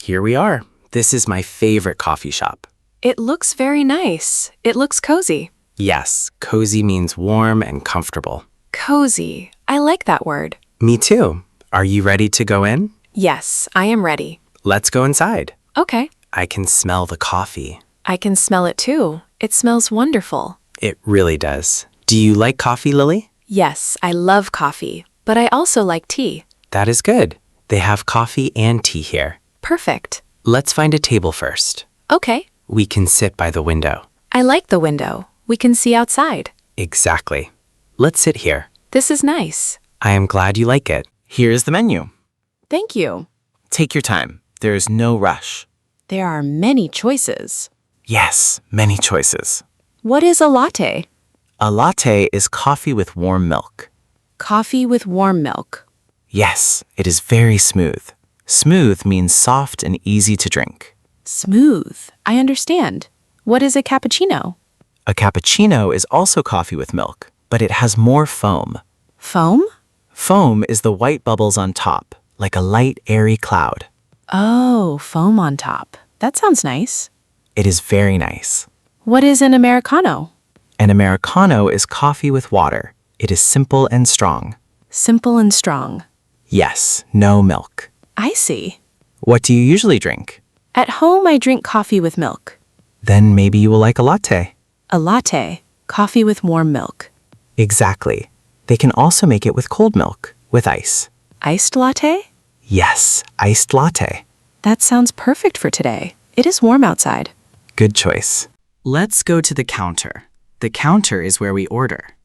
Here we are. This is my favorite coffee shop. It looks very nice. It looks cozy. Yes, cozy means warm and comfortable. Cozy. I like that word. Me too. Are you ready to go in? Yes, I am ready. Let's go inside. Okay. I can smell the coffee. I can smell it too. It smells wonderful. It really does. Do you like coffee, Lily? Yes, I love coffee, but I also like tea. That is good. They have coffee and tea here. Perfect. Let's find a table first. Okay. We can sit by the window. I like the window. We can see outside. Exactly. Let's sit here. This is nice. I am glad you like it. Here's the menu. Thank you. Take your time. There is no rush. There are many choices. Yes, many choices. What is a latte? A latte is coffee with warm milk. Coffee with warm milk. Yes, it is very smooth. Smooth means soft and easy to drink. Smooth. I understand. What is a cappuccino? A cappuccino is also coffee with milk, but it has more foam. Foam? Foam is the white bubbles on top, like a light, airy cloud. Oh, foam on top. That sounds nice. It is very nice. What is an Americano? An Americano is coffee with water. It is simple and strong. Simple and strong. Yes, no milk. I see. What do you usually drink? At home, I drink coffee with milk. Then maybe you will like a latte. A latte. Coffee with warm milk. Exactly. They can also make it with cold milk, with ice. Iced latte? Yes, iced latte. That sounds perfect for today. It is warm outside. Good choice. Let's go to the counter. The counter is where we order.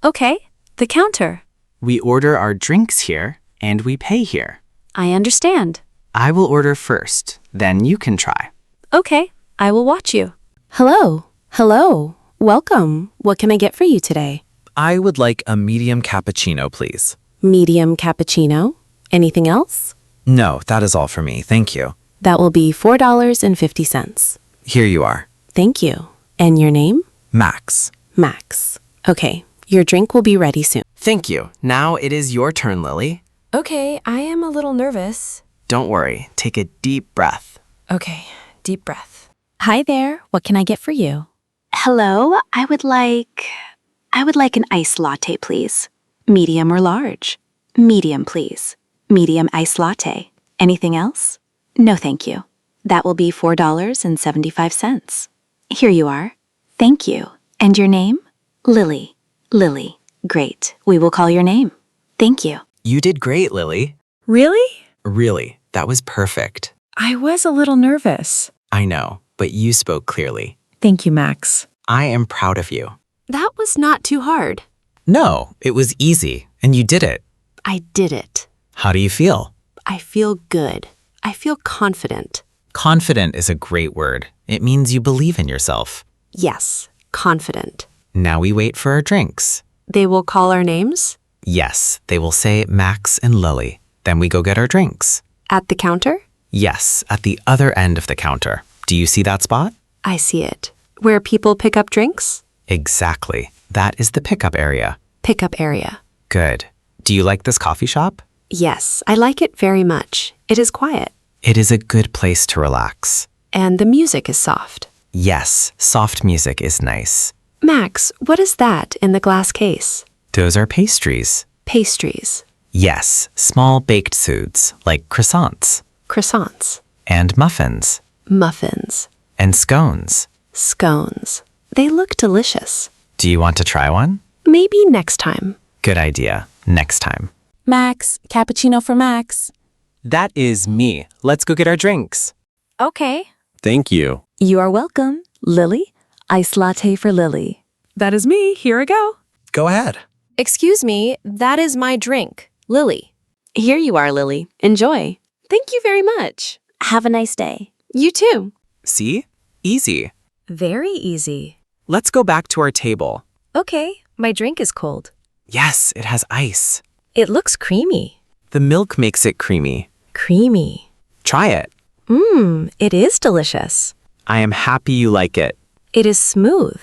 Okay, the counter. We order our drinks here, and we pay here. I understand. I will order first, then you can try. Okay, I will watch you. Hello. Hello. Welcome. What can I get for you today? I would like a medium cappuccino, please. Medium cappuccino. Anything else? No, that is all for me. Thank you. That will be $4.50. Here you are. Thank you. And your name? Max. Max. Okay, your drink will be ready soon. Thank you. Now it is your turn, Lily. Okay, I am a little nervous. Don't worry. Take a deep breath. Okay, deep breath. Hi there, what can I get for you? Hello, I would like an iced latte, please. Medium or large? Medium, please. Medium iced latte. Anything else? No, thank you. That will be $4.75. Here you are. Thank you. And your name? Lily. Lily. Great. We will call your name. Thank you. You did great, Lily. Really? Really, that was perfect. I was a little nervous. I know, but you spoke clearly. Thank you, Max. I am proud of you. That was not too hard. No, it was easy, and you did it. I did it. How do you feel? I feel good. I feel confident. Confident is a great word. It means you believe in yourself. Yes, confident. Now we wait for our drinks. They will call our names? Yes, they will say Max and Lily. Then we go get our drinks. At the counter? Yes, at the other end of the counter. Do you see that spot? I see it. Where people pick up drinks? Exactly. That is the pickup area. Pickup area. Good. Do you like this coffee shop? Yes, I like it very much. It is quiet. It is a good place to relax. And the music is soft. Yes, soft music is nice. Max, what is that in the glass case? Those are pastries. Pastries. Yes, small baked foods like croissants Croissants. and muffins Muffins. and scones. Scones. They look delicious. Do you want to try one? Maybe next time. Good idea. Next time. Max, cappuccino for Max. That is me. Let's go get our drinks. Okay. Thank you. You are welcome. Lily, iced latte for Lily. That is me. Here I go. Go ahead. Excuse me, that is my drink. Lily. Here you are, Lily. Enjoy. Thank you very much. Have a nice day. You too. See? Easy. Very easy. Let's go back to our table. Okay, my drink is cold. Yes, it has ice. It looks creamy. The milk makes it creamy. Creamy. Try it. It is delicious. I am happy you like it. It is smooth.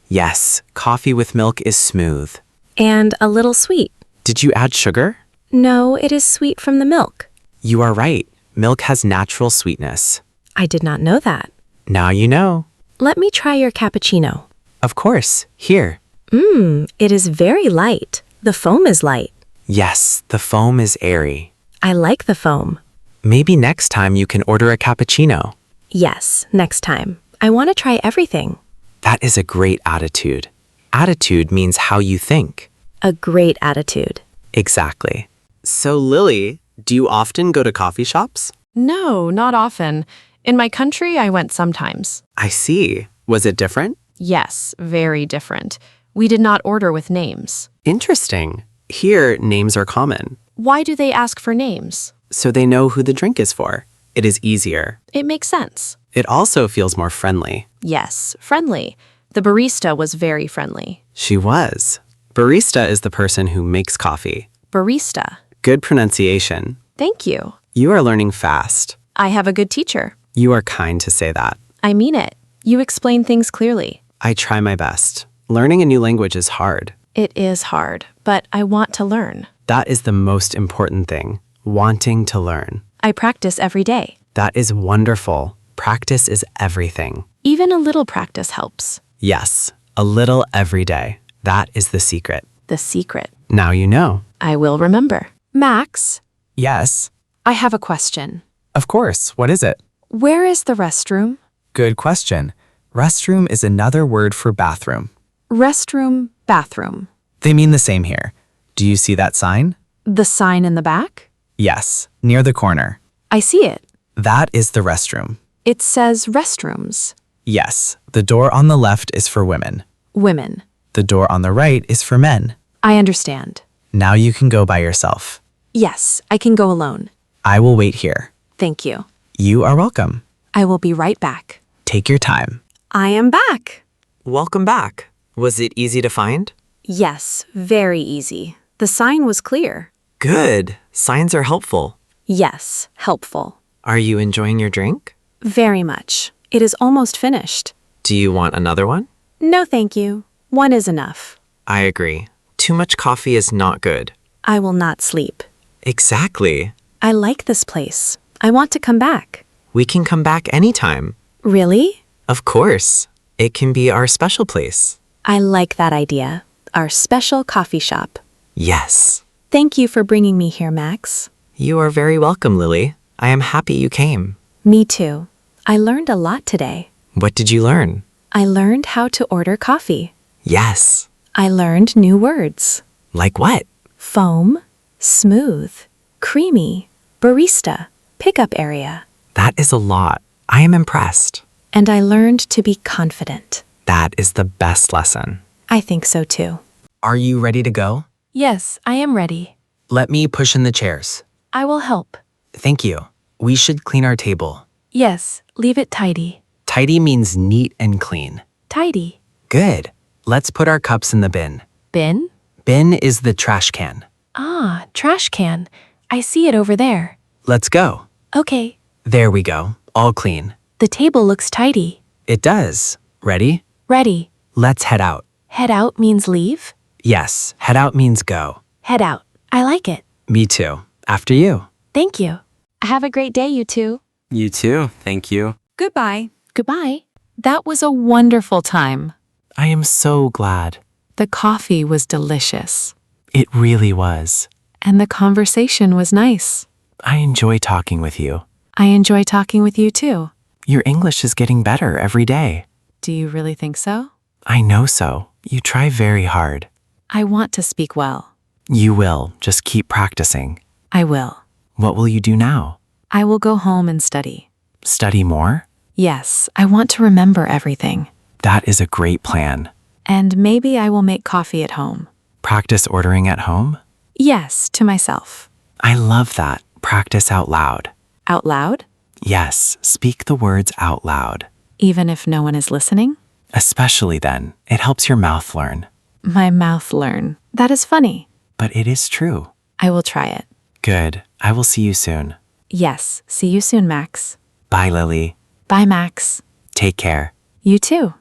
Yes, coffee with milk is smooth. And a little sweet. Did you add sugar? No, it is sweet from the milk. You are right. Milk has natural sweetness. I did not know that. Now you know. Let me try your cappuccino. Of course, here. It is very light. The foam is light. Yes, the foam is airy. I like the foam. Maybe next time you can order a cappuccino. Yes, next time. I want to try everything. That is a great attitude. Attitude means how you think. A great attitude. Exactly. So, Lily, do you often go to coffee shops? No, not often. In my country, I went sometimes. I see. Was it different? Yes, very different. We did not order with names. Interesting. Here, names are common, Why do they ask for names? so they know who the drink is for. It is easier. It makes sense. It also feels more friendly. Yes, friendly. The barista was very friendly. She was. Barista is the person who makes coffee. Barista. Good pronunciation. Thank you. You are learning fast. I have a good teacher. You are kind to say that. I mean it. You explain things clearly. I try my best. Learning a new language is hard. It is hard, but I want to learn. That is the most important thing. Wanting to learn. I practice every day. That is wonderful. Practice is everything. Even a little practice helps. Yes, a little every day. That is the secret. The secret. Now you know. I will remember. Max, Yes. I have a question. Of course. What is it? Where is the restroom? Good question. Restroom is another word for bathroom. Restroom, bathroom. They mean the same here. Do you see that sign? The sign in the back? Yes, near the corner. I see it. That is the restroom. It says restrooms. Yes, the door on the left is for women. Women. The door on the right is for men. I understand. Now you can go by yourself. Yes, I can go alone. I will wait here. Thank you. You are welcome. I will be right back. Take your time. I am back. Welcome back. Was it easy to find? Yes, very easy. The sign was clear. Good. Signs are helpful. Yes, helpful. Are you enjoying your drink? Very much. It is almost finished. Do you want another one? No, thank you. One is enough. I agree. Too much coffee is not good. I will not sleep. Exactly. I like this place. I want to come back. We can come back anytime. Really? Of course. It can be our special place. I like that idea. Our special coffee shop. Yes. Thank you for bringing me here, Max. You are very welcome, Lily. I am happy you came. Me too. I learned a lot today. What did you learn? I learned how to order coffee. Yes. I learned new words. Like what? Foam, smooth, creamy, barista, pickup area. That is a lot. I am impressed. And I learned to be confident. That is the best lesson. I think so too. Are you ready to go? Yes, I am ready. Let me push in the chairs. I will help. Thank you. We should clean our table. Yes, leave it tidy. Tidy means neat and clean. Tidy. Good. Let's put our cups in the bin. Bin? Bin is the trash can. Ah, trash can. I see it over there. Let's go. Okay. There we go. All clean. The table looks tidy. It does. Ready? Ready. Let's head out. Head out means leave. Yes, head out means go. Head out. I like it. Me too. After you. Thank you. Have a great day, you two. You too. Thank you. Goodbye. Goodbye. That was a wonderful time. I am so glad. The coffee was delicious. It really was. And the conversation was nice. I enjoy talking with you. I enjoy talking with you too. Your English is getting better every day. Do you really think so? I know so. You try very hard. I want to speak well. You will. Just keep practicing. I will. What will you do now? I will go home and study. Study more? Yes, I want to remember everything. That is a great plan. And maybe I will make coffee at home. Practice ordering at home? Yes, to myself. I love that. Practice out loud. Out loud? Yes, speak the words out loud. Even if no one is listening? Especially then. It helps your mouth learn. My mouth learn. That is funny. But it is true. I will try it. Good. I will see you soon. Yes, see you soon, Max. Bye, Lily. Bye, Max. Take care. You too.